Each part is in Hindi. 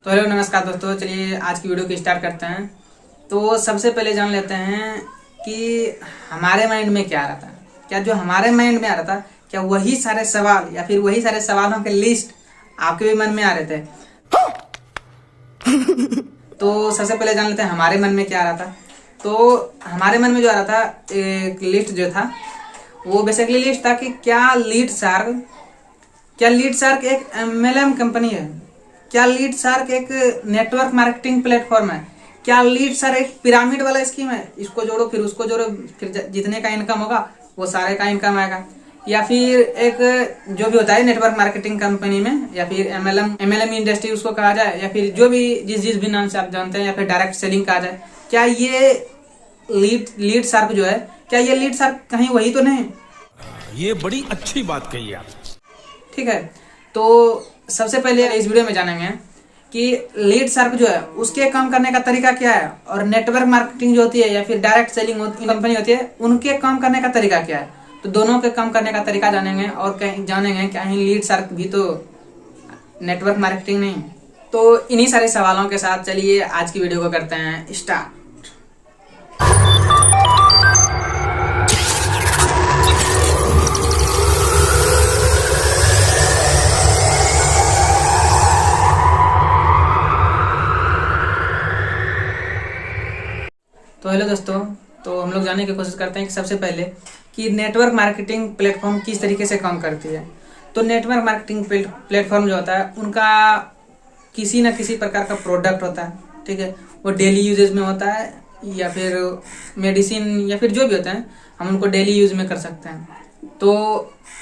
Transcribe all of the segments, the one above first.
तो हेलो नमस्कार दोस्तों, चलिए आज की वीडियो को स्टार्ट करते हैं। तो सबसे पहले जान लेते हैं कि हमारे माइंड में क्या आ रहा था। क्या जो हमारे माइंड में आ रहा था, क्या वही सारे सवाल या फिर वही सारे सवालों के लिस्ट आपके भी मन में आ रहे थे? तो सबसे पहले जान लेते हैं हमारे मन में क्या आ रहा था। तो हमारे मन में जो आ रहा था, एक लिस्ट जो था वो बेसिकली लिस्ट था कि क्या लीड शार्क एक MLM कंपनी है, क्या लीड शार्क एक नेटवर्क मार्केटिंग प्लेटफॉर्म है, क्या लीड शार्क एक पिरामिड वाला स्कीम है, इसको जोड़ो फिर उसको जोड़ो फिर जितने का इनकम होगा वो सारे का इनकम आएगा, या फिर एक जो भी होता है नेटवर्क मार्केटिंग कंपनी में, या फिर एमएलएम इंडस्ट्री उसको कहा जाए, या फिर जो भी जिस भी नाम से आप जानते हैं, या फिर डायरेक्ट सेलिंग कहा जाए। क्या ये लीड शार्क जो है, क्या ये लीड शार्क कहीं वही तो नहीं? ये बड़ी अच्छी बात कही आप। ठीक है, तो सबसे पहले इस वीडियो में जानेंगे कि लीड शार्क जो है उसके काम करने का तरीका क्या है, और नेटवर्क मार्केटिंग जो होती है या फिर डायरेक्ट सेलिंग कंपनी होती है उनके काम करने का तरीका क्या है। तो दोनों के काम करने का तरीका जानेंगे, और जानेंगे कहीं लीड शार्क भी तो नेटवर्क मार्केटिंग नहीं। तो इन्हीं सारे सवालों के साथ चलिए आज की वीडियो को करते हैं स्टार्ट। तो हेलो दोस्तों, तो हम लोग जानने की कोशिश करते हैं कि सबसे पहले कि नेटवर्क मार्केटिंग प्लेटफॉर्म किस तरीके से काम करती है। तो नेटवर्क मार्केटिंग प्लेटफॉर्म जो होता है उनका किसी न किसी प्रकार का प्रोडक्ट होता है, ठीक है। वो डेली यूजेज में होता है, या फिर मेडिसिन, या फिर जो भी होता है हम उनको डेली यूज में कर सकते हैं। तो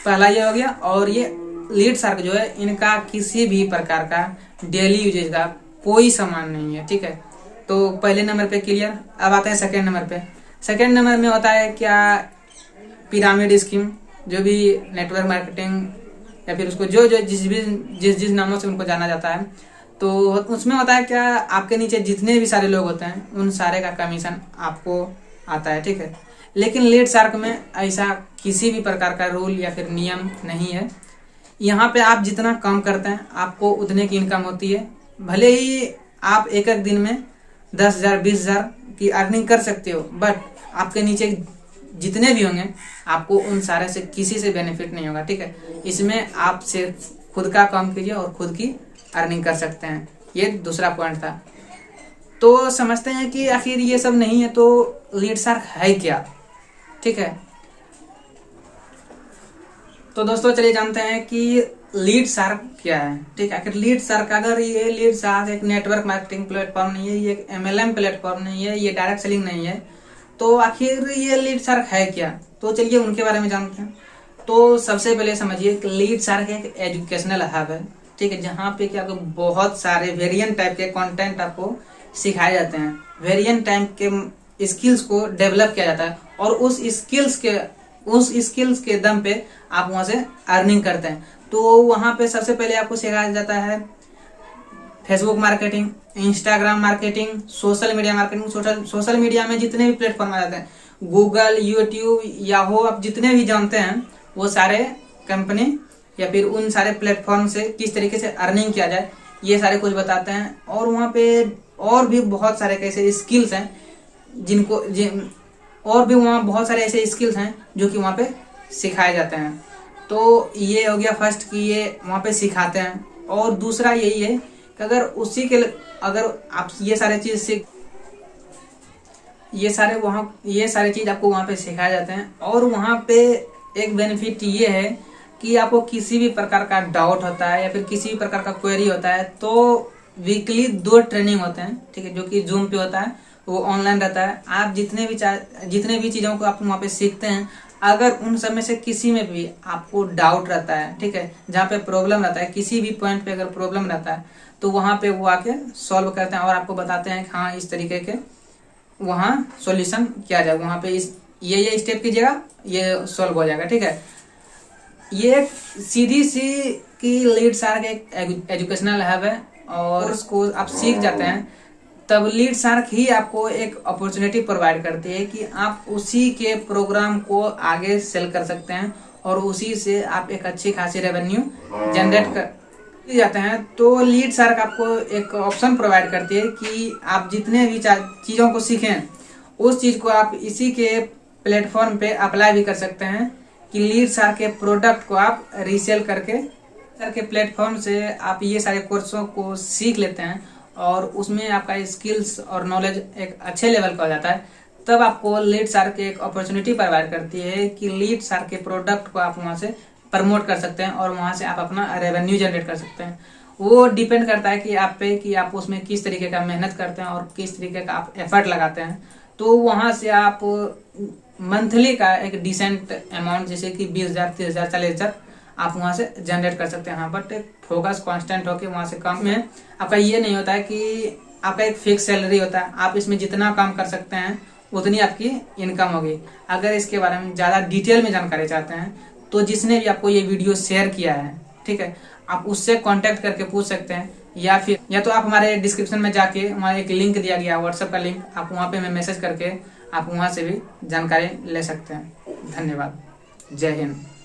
पहला ये हो गया। और ये लीड शार्क जो है इनका किसी भी प्रकार का डेली यूजेज का कोई सामान नहीं है, ठीक है। तो पहले नंबर पे क्लियर। अब आते हैं सेकंड नंबर पे। सेकंड नंबर में होता है क्या, पिरामिड स्कीम, जो भी नेटवर्क मार्केटिंग या फिर उसको जो जो जिस नामों से उनको जाना जाता है, तो उसमें होता है क्या, आपके नीचे जितने भी सारे लोग होते हैं उन सारे का कमीशन आपको आता है, ठीक है। लेकिन लीड शार्क में ऐसा किसी भी प्रकार का रूल या फिर नियम नहीं है। यहाँ पे आप जितना काम करते हैं आपको उतने की इनकम होती है। भले ही आप एक एक दिन में 10,000 20,000 की अर्निंग कर सकते हो, बट आपके नीचे जितने भी होंगे आपको उन सारे से किसी से बेनिफिट नहीं होगा, ठीक है। इसमें आप सिर्फ खुद का काम कीजिए और खुद की अर्निंग कर सकते हैं। ये दूसरा पॉइंट था। तो समझते हैं कि आखिर ये सब नहीं है तो लीड शार्क है क्या, ठीक है। तो दोस्तों चलिए जानते हैं कि लीड शार्क क्या है, ठीक है। आखिर लीड शार्क, अगर ये लीड शार्क एक नेटवर्क मार्केटिंग प्लेटफॉर्म नहीं है, ये एक MLM प्लेटफॉर्म नहीं है, ये डायरेक्ट सेलिंग नहीं है, तो आखिर ये लीड शार्क है क्या? तो चलिए उनके बारे में जानते हैं। तो सबसे पहले समझिए कि लीड शार्क एक एजुकेशनल हब है, ठीक है, जहाँ पे क्या बहुत सारे वेरिएंट टाइप के कंटेंट आपको सिखाए जाते हैं, वेरिएंट टाइप के स्किल्स को डेवलप किया जाता है, और उस स्किल्स के दम पे आप वहां से अर्निंग करते हैं। तो वहां पे सबसे पहले आपको सिखाया जाता है Facebook marketing, Instagram marketing, social media marketing. Social media में जितने भी प्लेटफॉर्म आ जाते हैं, गूगल, यूट्यूब, याहू, आप जितने भी जानते हैं वो सारे कंपनी या फिर उन सारे प्लेटफॉर्म से किस तरीके से अर्निंग किया जाए ये सारे कुछ बताते हैं। और वहाँ पे और भी बहुत सारे कैसे स्किल्स हैं और भी वहाँ बहुत सारे ऐसे स्किल्स हैं जो कि वहाँ पे सिखाए जाते हैं। तो ये हो गया फर्स्ट कि ये वहाँ पे सिखाते हैं। और दूसरा यही है कि अगर आप ये सारे चीज आपको वहाँ पे सिखाए जाते हैं, और वहाँ पे एक बेनिफिट ये है कि आपको किसी भी प्रकार का डाउट होता है या फिर किसी भी प्रकार का क्वेरी होता है, तो वीकली 2 ट्रेनिंग होते हैं, ठीक है, जो कि जूम पे होता है, वो ऑनलाइन रहता है। आप जितने भी चीजों को आप वहाँ पे सीखते हैं, अगर उन सब में से किसी में भी आपको डाउट रहता है, ठीक है, जहाँ पे प्रॉब्लम रहता है, किसी भी पॉइंट पे अगर प्रॉब्लम रहता है, तो वहाँ पे वो आके सॉल्व करते हैं और आपको बताते हैं कि हाँ इस तरीके के वहाँ सॉल्यूशन किया जाए, वहाँ पे ये स्टेप कीजिएगा, ये सॉल्व हो जाएगा, ठीक है। ये सीधी सी की लीड शार्क एक एजुकेशनल हब है, और उसको आप सीख जाते हैं तब लीड शार्क ही आपको एक अपॉर्चुनिटी प्रोवाइड करती है कि आप उसी के प्रोग्राम को आगे सेल कर सकते हैं, और उसी से आप एक अच्छी खासी रेवेन्यू जनरेट कर जाते हैं तो लीड शार्क आपको एक ऑप्शन प्रोवाइड करती है कि आप जितने भी चीज़ों को सीखें उस चीज़ को आप इसी के प्लेटफॉर्म पे अप्लाई भी कर सकते हैं कि लीड शार्क के प्रोडक्ट को आप रीसेल करके के प्लेटफॉर्म से आप ये सारे कोर्सों को सीख लेते हैं और उसमें आपका स्किल्स और नॉलेज एक अच्छे लेवल का हो जाता है। तब आपको लीड शार्क एक अपॉर्चुनिटी प्रोवाइड करती है कि लीड शार्क के प्रोडक्ट को आप वहाँ से प्रमोट कर सकते हैं और वहाँ से आप अपना रेवेन्यू जनरेट कर सकते हैं। वो डिपेंड करता है कि आप पे कि आप उसमें किस तरीके का मेहनत करते हैं और किस तरीके का आप एफर्ट लगाते हैं। तो वहाँ से आप मंथली का एक डिसेंट अमाउंट जैसे कि 20,000, 30,000, 40,000 आप वहाँ से जनरेट कर सकते हैं। बट फोकस कांस्टेंट होकर वहाँ से कम में आपका ये नहीं होता है कि आपका एक फिक्स सैलरी होता है, आप इसमें जितना काम कर सकते हैं उतनी आपकी इनकम होगी। अगर इसके बारे में ज़्यादा डिटेल में जानकारी चाहते हैं तो जिसने भी आपको ये वीडियो शेयर किया है, ठीक है, आप उससे कांटेक्ट करके पूछ सकते हैं या तो आप हमारे डिस्क्रिप्शन में जाके वहाँ एक लिंक दिया गया व्हाट्सएप का लिंक, आप वहाँ पे मैं मैसेज करके आप वहाँ से भी जानकारी ले सकते हैं। धन्यवाद। जय हिंद।